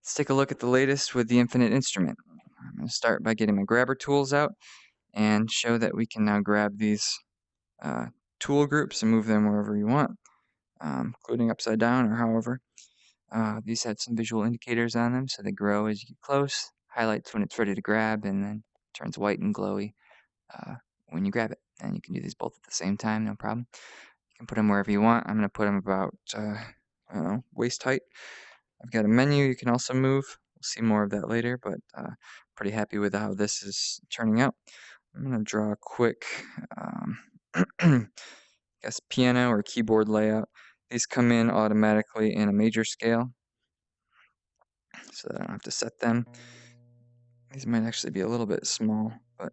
Let's take a look at the latest with the infinite instrument. I'm going to start by getting my grabber tools out and show that we can now grab these uh, tool groups and move them wherever you want, including upside down or however. These had some visual indicators on them, so they grow as you get close, highlights when it's ready to grab, and then turns white and glowy when you grab it. And you can do these both at the same time, no problem. You can put them wherever you want. I'm going to put them about, I don't know, waist height. I've got a menu you can also move. We'll see more of that later, but pretty happy with how this is turning out. I'm going to draw a quick, I guess, piano or keyboard layout. These come in automatically in a major scale, so that I don't have to set them. These might actually be a little bit small, but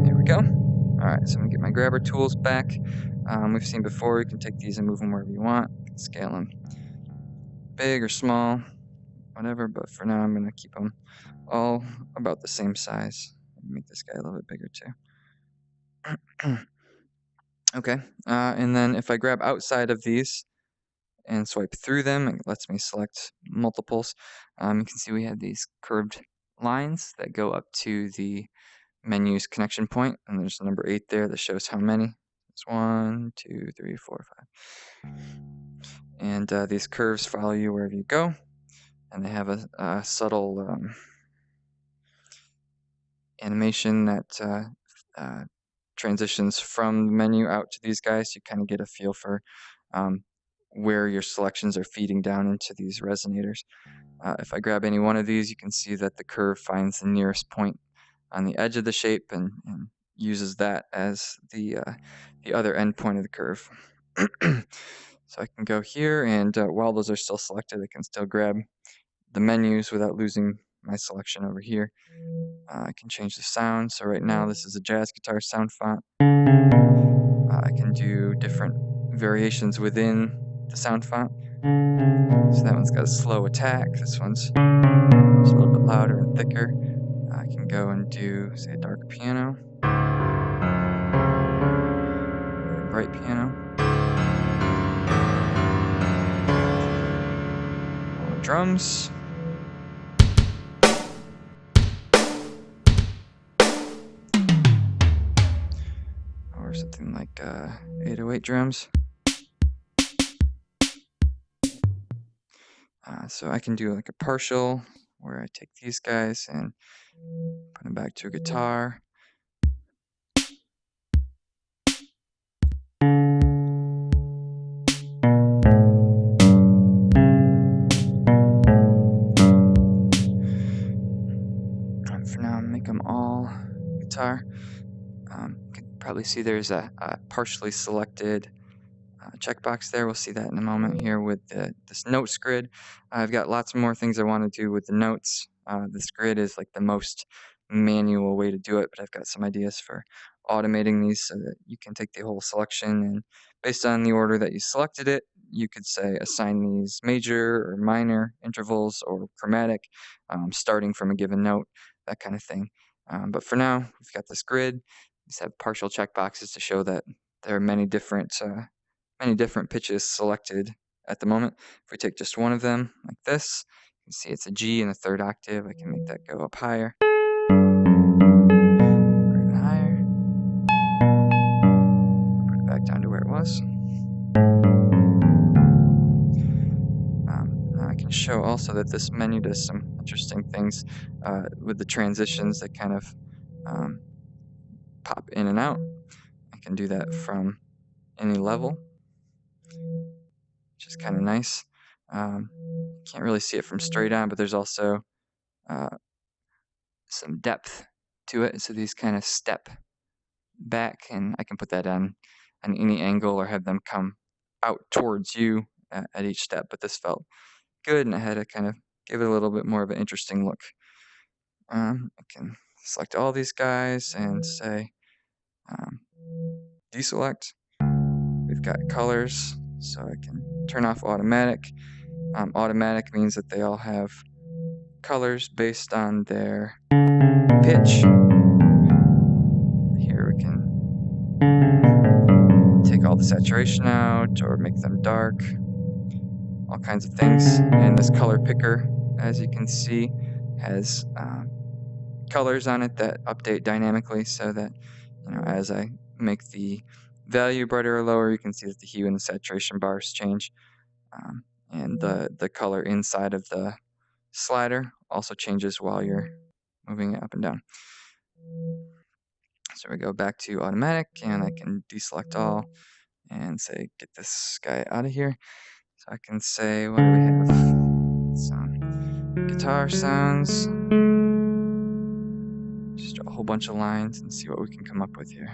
there we go. All right, so I'm going to get my grabber tools back. We've seen before, you can take these and move them wherever you want. You can scale them big or small, whatever, but for now I'm going to keep them all about the same size. Make this guy a little bit bigger too. Okay, and then if I grab outside of these and swipe through them, it lets me select multiples. You can see we have these curved lines that go up to the menu's connection point, and there's the number 8 there that shows how many. It's 1, 2, 3, 4, 5. And these curves follow you wherever you go, and they have a subtle animation that transitions from the menu out to these guys. You kind of get a feel for where your selections are feeding down into these resonators. If I grab any one of these, you can see that the curve finds the nearest point on the edge of the shape and uses that as the other end point of the curve. So I can go here, and while those are still selected, I can still grab the menus without losing my selection over here. I can change the sound. So right now this is a jazz guitar Soundfont. I can do different variations within the Soundfont. So that one's got a slow attack. This one's just a little bit louder and thicker. I can go and do, say, a dark piano, or a bright piano, or drums. Or something like 808 drums. So I can do like a partial where I take these guys and put them back to a guitar. For now, make them all guitar. You can probably see there's a partially selected checkbox there. We'll see that in a moment here with this notes grid. I've got lots more things I want to do with the notes. This grid is like the most manual way to do it, but I've got some ideas for automating these so that you can take the whole selection, and based on the order that you selected it, you could say assign these major or minor intervals or chromatic, starting from a given note, that kind of thing. But for now, we've got this grid. These have partial checkboxes to show that there are many different pitches selected at the moment. If we take just one of them, like this, you can see it's a G in the 3rd octave. I can make that go up higher, or even higher, put it back down to where it was. Now I can show also that this menu does some interesting things with the transitions that kind of pop in and out. I can do that from any level, which is kind of nice. Can't really see it from straight on, but there's also some depth to it. So these kind of step back, and I can put that on any angle or have them come out towards you at each step. But this felt good, and I had to kind of give it a little bit more of an interesting look. I can select all these guys and say deselect. We've got colors, so I can turn off automatic. Automatic means that they all have colors based on their pitch. Here we can take all the saturation out or make them dark. all kinds of things. And this color picker, as you can see, has colors on it that update dynamically, so that as I make the value brighter or lower, you can see that the hue and the saturation bars change, and the color inside of the slider also changes while you're moving it up and down. So we go back to automatic, and I can deselect all and say get this guy out of here. So I can say, what do we have? Some guitar sounds. Just draw a whole bunch of lines and see what we can come up with here.